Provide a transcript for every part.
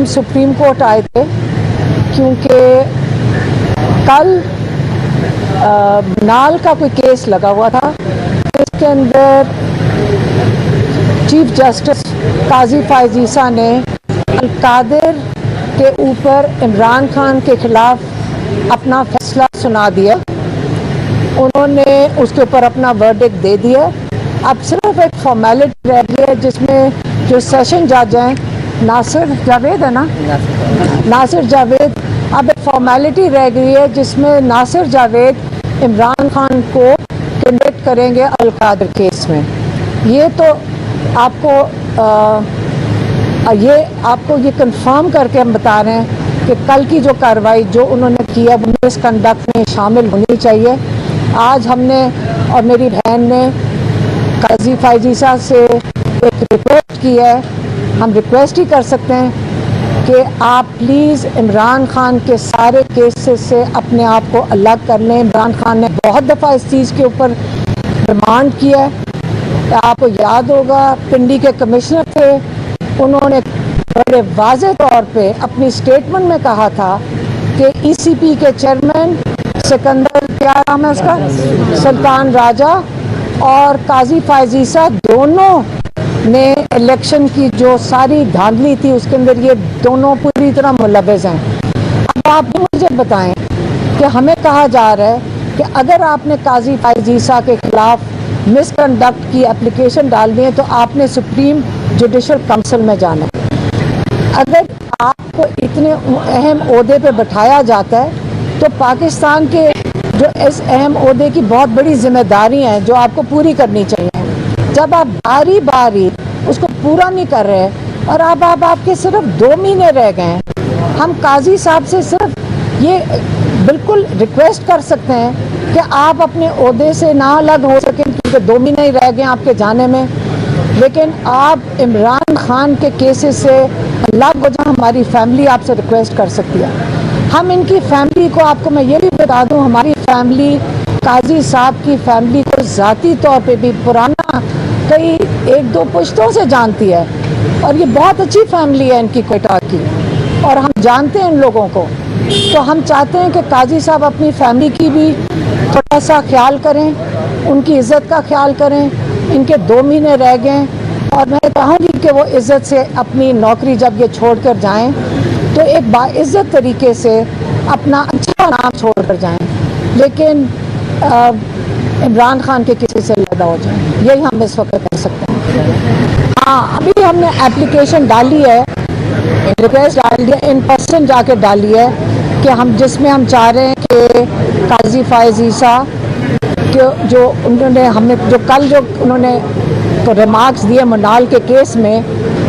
ہم supreme court آئے تھے کیونکہ کل نال کا کوئی کیس لگا ہوا تھا جس کے اندر چیف جسٹس قاضی فائز عیسیٰ نے القادر کے اوپر عمران خان کے خلاف اپنا فیصلہ سنا دیا. انہوں نے اس کے اوپر اپنا ورڈکٹ دے دیا. اب صرف ایک فارمیلٹی رہ گئی ہے جس میں جو سیشن جج ہیں ناصر جاوید ہے نا، ناصر جاوید، اب ایک فارمیلٹی رہ گئی ہے جس میں ناصر جاوید عمران خان کو کنوکٹ کریں گے القادر کیس میں. یہ تو آپ کو یہ کنفرم کر کے ہم بتا رہے ہیں کہ کل کی جو کارروائی جو انہوں نے کی ہے وہ مس کنڈکٹ میں شامل ہونی چاہیے. آج ہم نے اور میری بہن نے قاضی فائز عیسیٰ سے ایک ریکویسٹ کی ہے. ہم ریکویسٹ ہی کر سکتے ہیں کہ آپ پلیز عمران خان کے سارے کیسز سے اپنے آپ کو الگ کر لیں. عمران خان نے بہت دفعہ اس چیز کے اوپر ڈیمانڈ کیا ہے. آپ کو یاد ہوگا پنڈی کے کمشنر تھے، انہوں نے بڑے واضح طور پہ اپنی اسٹیٹمنٹ میں کہا تھا کہ ای سی پی کے چیئرمین سکندر، کیا نام ہے اس کا، سلطان راجہ اور قاضی فائز عیسیٰ دونوں نے الیکشن کی جو ساری دھاندلی تھی اس کے اندر یہ دونوں پوری طرح ملوث ہیں. اب آپ مجھے بتائیں کہ ہمیں کہا جا رہا ہے کہ اگر آپ نے قاضی فائز عیسیٰ کے خلاف مس کنڈکٹ کی اپلیکیشن ڈال دی ہے تو آپ نے سپریم جوڈیشل کونسل میں جانا ہے. اگر آپ کو اتنے اہم عہدے پہ بٹھایا جاتا ہے تو پاکستان کے جو اس اہم عہدے کی بہت بڑی ذمہ داری ہیں جو آپ کو پوری کرنی چاہیے. جب آپ باری باری اس کو پورا نہیں کر رہے اور آپ کے صرف 2 مہینے رہ گئے ہیں، ہم قاضی صاحب سے صرف یہ بالکل ریکویسٹ کر سکتے ہیں کہ آپ اپنے عہدے سے نہ الگ ہو سکیں کیونکہ 2 مہینے ہی رہ گئے آپ کے جانے میں، لیکن آپ عمران خان کے کیسز سے الگ ہو جائیں. ہماری فیملی آپ سے ریکویسٹ کر سکتی ہے. ہم ان کی فیملی کو، آپ کو میں یہ بھی بتا دوں، ہماری فیملی قاضی صاحب کی فیملی کو ذاتی طور پہ بھی پرانا کئی 1-2 پشتوں سے جانتی ہے اور یہ بہت اچھی فیملی ہے ان کی کوئٹہ کی اور ہم جانتے ہیں ان لوگوں کو. تو ہم چاہتے ہیں کہ قاضی صاحب اپنی فیملی کی بھی تھوڑا سا خیال کریں، ان کی عزت کا خیال کریں. ان کے 2 مہینے رہ گئے اور میں چاہوں گی کہ وہ عزت سے اپنی نوکری جب یہ چھوڑ کر جائیں تو ایک باعزت طریقے سے اپنا اچھا نام چھوڑ کر جائیں، لیکن عمران خان کے کسی سے علیحدہ ہو جائیں. یہی ہم اس وقت کر سکتے ہیں. ہاں، ابھی ہم نے اپلیکیشن ڈالی ہے، ریکویسٹ ڈال دی ہے، ان پرسن جا کے ڈالی ہے کہ جس میں ہم چاہ رہے ہیں کہ قاضی فائز عیسیٰ جو انہوں نے انہوں نے ریمارکس دیے منال کے کیس میں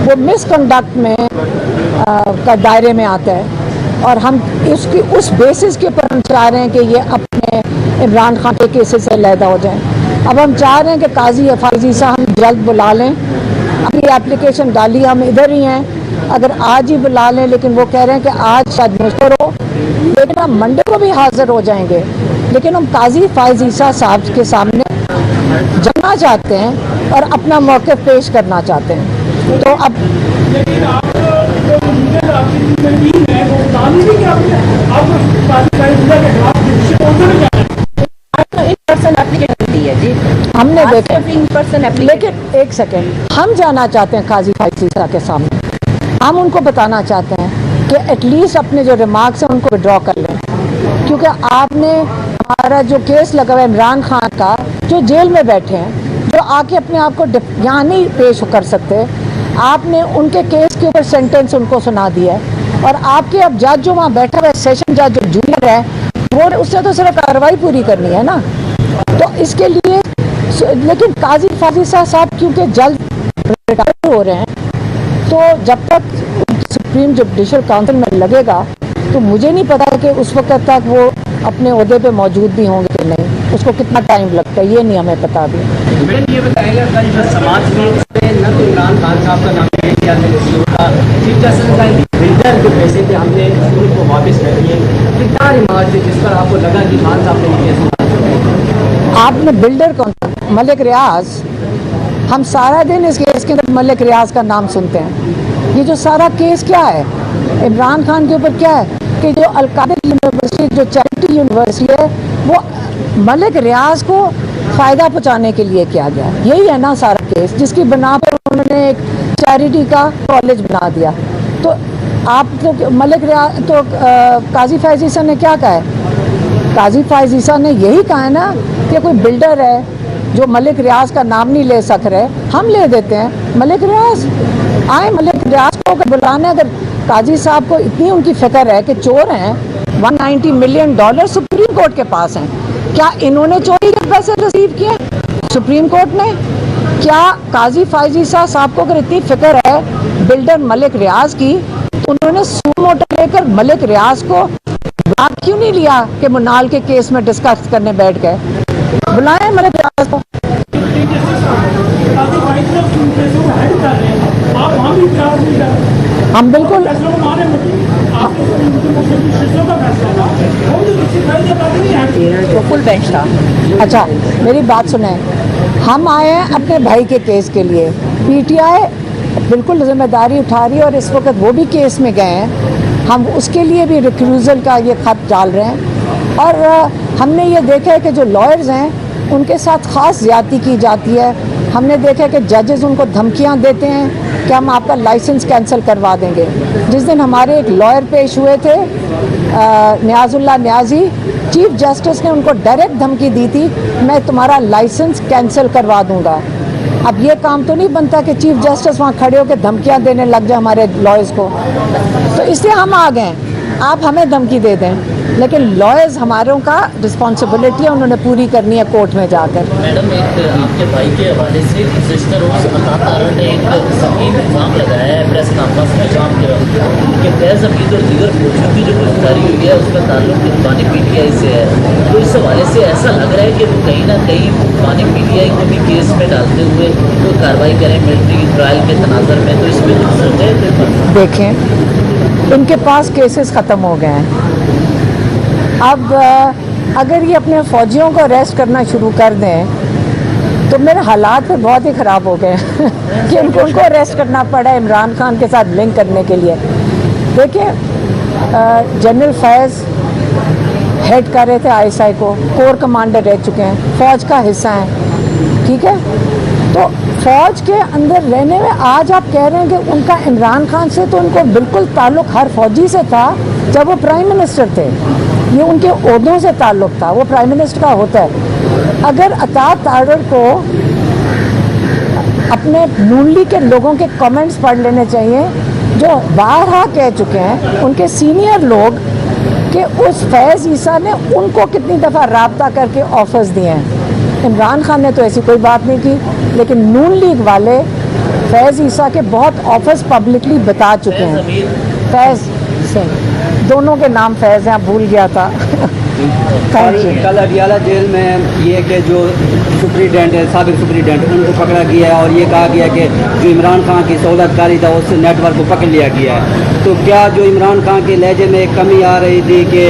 وہ مس کنڈکٹ میں کا دائرے میں آتا ہے اور ہم اس بیسس کے اوپر ہم چاہ رہے ہیں کہ یہ اپنے عمران خان کے کیسز سے علیحدہ ہو جائیں. اب ہم چاہ رہے ہیں کہ قاضی فائز عیسیٰ ہم جلد بلا لیں. ابھی اپلیکیشن ڈالی، ہم ادھر ہی ہیں، اگر آج ہی بلا لیں، لیکن وہ کہہ رہے ہیں کہ آج شاید مشکل ہو، لیکن ہم منڈے کو بھی حاضر ہو جائیں گے. لیکن ہم قاضی فائز عیسیٰ صاحب کے سامنے جانا چاہتے ہیں اور اپنا موقف پیش کرنا چاہتے ہیں. تو اب ہم نے دیکھا، لیکن ایک سیکنڈ، ہم جانا چاہتے ہیں قاضی فائز عیسیٰ کے سامنے. ہم ان کو بتانا چاہتے ہیں کہ ایٹ لیسٹ اپنے جو ریمارکس ہیں ان کو وڈرا کر لیں، کیونکہ آپ نے ہمارا جو کیس لگا ہوا ہے عمران خان کا، جو جیل میں بیٹھے ہیں، جو آ کے اپنے آپ کو یہاں نہیں پیش کر سکتے، آپ نے ان کے کیس کے اوپر سینٹنس ان کو سنا دیا ہے اور آپ کے اب جج جو وہاں بیٹھا ہوا ہے، سیشن جج جو جونیئر ہے، وہ اس نے تو صرف کارروائی پوری کرنی ہے نا. تو اس کے لیے لیکن قاضی فائز عیسیٰ صاحب کیونکہ جلد ریٹائر ہو رہے ہیں تو جب تک سپریم جوڈیشل کونسل میں لگے گا تو مجھے نہیں پتا کہ اس وقت تک وہ اپنے عہدے پہ موجود بھی ہوں گے کہ نہیں. اس کو کتنا ٹائم لگتا ہے یہ نہیں ہمیں پتا ابھی. یہ بتائیں گا کل جو سماج میں اس پہ نہ تو عمران خان صاحب کا نام لے دیا چیف جسٹس کا بلڈر جو پیسے تھے ہم نے اسکول کو واپس کر دیے. کتنا ریمارک تھے جس پر آپ کو لگا کہ خان صاحب نے کیے؟ آپ نے بلڈر کون؟ ملک ریاض. ہم سارا دن اس کیس کے اندر ملک ریاض کا نام سنتے ہیں. یہ جو سارا کیس کیا ہے، इमरान खान के ऊपर क्या है कि जो अलकायदा यूनिवर्सिटी, जो चैरिटी यूनिवर्सिटी है, वो मलिक रियाज को फ़ायदा पहुंचाने के लिए किया गया। यही है ना सारा केस, जिसकी बना पर उन्होंने एक चैरिटी का कॉलेज बना दिया। तो आप तो मलिक रियाज तो काजी फैज़ ईसा ने क्या कहा है? काजी फैज़ ईसा ने यही कहा है ना कि कोई बिल्डर है जो मलिक रियाज का नाम नहीं ले सक रहे, हम ले देते हैं। मलिक रियाज आए, मलिक रियाज को अगर बुलाना, अगर काजी साहब को इतनी उनकी फिक्र है कि चोर हैं, $190 मिलियन सुप्रीम कोर्ट के पास हैं, क्या इन्होंने चोरी के पैसे रिसीव किए सुप्रीम कोर्ट ने? क्या काजी फैज़ ईसा साहब को अगर इतनी फिक्र है बिल्डर मलिक रियाज की, तो उन्होंने सुप्रीम कोर्ट लेकर मलिक रियाज को बुला क्यों नहीं लिया कि मुनाल के केस में डिस्कस करने बैठ गए? बुलाएं मलिक रियाज को। हम बिल्कुल फुल बेंच था। अच्छा, मेरी बात सुने, हम आए हैं अपने भाई के केस के लिए, पीटीआई बिल्कुल जिम्मेदारी उठा रही है और इस वक्त वो भी केस में गए हैं। हम उसके लिए भी रिक्रूजल का ये खत डाल रहे हैं और हमने ये देखा है कि जो लॉयर्स हैं उनके साथ ख़ास ज़्यादती की जाती है। हमने देखा है कि जजेस उनको धमकियां देते हैं कि हम आपका लाइसेंस कैंसिल करवा देंगे। जिस दिन हमारे एक लॉयर पेश हुए थे नियाजुल्लाह नियाजी, चीफ जस्टिस ने उनको डायरेक्ट धमकी दी थी, मैं तुम्हारा लाइसेंस कैंसिल करवा दूंगा। अब ये काम तो नहीं बनता कि चीफ जस्टिस वहाँ खड़े होकर धमकियाँ देने लग जाए हमारे लॉयर्स को, तो इसलिए हम आ गए। आप हमें धमकी दे दें, लेकिन लॉयर्स हमारों का रिस्पॉन्सिबिलिटी है, उन्होंने पूरी करनी है कोर्ट में जाकर। मैडम, एक आपके भाई के हवाले से सिस्टर रोज अता तारा ने एक संगीन इल्ज़ाम लगाया है प्रेस कॉन्फ्रेंस में शाम के वक्त कि फैज़ हमीद और दीगर फौजियों की जो गिरफ्तारी हुई है उसका ताल्लुक पानी पीटीआई से है। तो इस हवाले से ऐसा लग रहा है कि वो कहीं ना कहीं पानी पीटीआई को भी केस में डालते हुए कोई कार्रवाई करें मिलिट्री ट्रायल के तनाज़र में, तो इस पर कुछ सोचे? देखें, इनके पास केसेस ख़त्म हो गए हैं। अब अगर ये अपने फ़ौजियों को अरेस्ट करना शुरू कर दें तो मेरे हालात फिर बहुत ही ख़राब हो गए कि उनको अरेस्ट करना पड़ा इमरान खान के साथ लिंक करने के लिए। देखिए, जनरल फैज़ हेड कर रहे थे आईएसआई को, कोर कमांडर रह चुके हैं, फ़ौज का हिस्सा हैं, ठीक है। तो फ़ौज के अंदर रहने में आज आप कह रहे हैं कि उनका इमरान खान से तो उनको बिल्कुल ताल्लुक़ हर फौजी से था जब वो प्राइम मिनिस्टर थे। ये उनके ओहदों से ताल्लुक़ था, वो प्राइम मिनिस्टर का होता है। अगर अता तारड़ को अपने नून लीग के लोगों के कमेंट्स पढ़ लेने चाहिए जो बारहा कह चुके हैं उनके सीनियर लोग कि उस फैज़ ईसा ने उनको कितनी दफ़ा राब्ता करके ऑफर्स दिए हैं। इमरान खान ने तो ऐसी कोई बात नहीं की, लेकिन नून लीग वाले फैज़ ईसा के बहुत ऑफर्स पब्लिकली बता चुके हैं। फैज़ से दोनों के नाम फैज़ हैं, आप भूल गया था। कल अडियाला जेल में ये कि जो सुप्रीडेंट है, साबिक सुप्रीडेंट, उनको पकड़ा गया है और ये कहा गया कि जो इमरान खान की सहूलतकारी था उस नेटवर्क को पकड़ लिया गया है। तो क्या जो इमरान खान के लहजे में एक कमी आ रही थी कि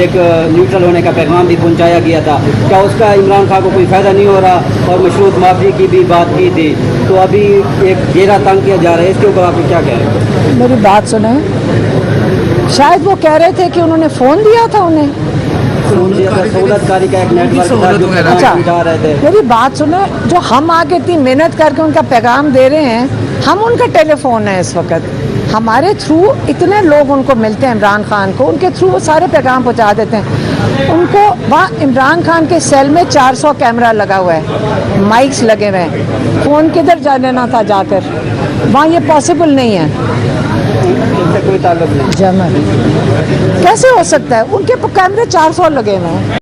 एक न्यूट्रल होने का पैगाम भी पहुंचाया गया था, क्या उसका इमरान खान को कोई फ़ायदा नहीं हो रहा? और मशरूत माफी की भी बात की थी, तो अभी एक घेरा तंग किया जा रहा है, इसके ऊपर आप क्या कह रहे हैं? मेरी बात सुने, शायद वो कह रहे थे कि उन्होंने फ़ोन दिया था उन्हें, सहूलतकारी का एक नेटवर्क। अच्छा, मेरी बात सुने, जो हम आके इतनी मेहनत करके उनका पैगाम दे रहे हैं, हम उनका टेलीफोन है इस वक्त, हमारे थ्रू इतने लोग उनको मिलते हैं इमरान खान को, उनके थ्रू वो सारे पैगाम पहुंचा देते हैं उनको। वहाँ इमरान खान के सेल में 400 कैमरा लगा हुआ है, माइक्स लगे हुए हैं, फ़ोन किधर जा लेना था जाकर, वहाँ ये पॉसिबल नहीं है। कोई ताल्लुक नहीं। जमन कैसे हो सकता है? उनके कैमरे 400 लगे हुए हैं।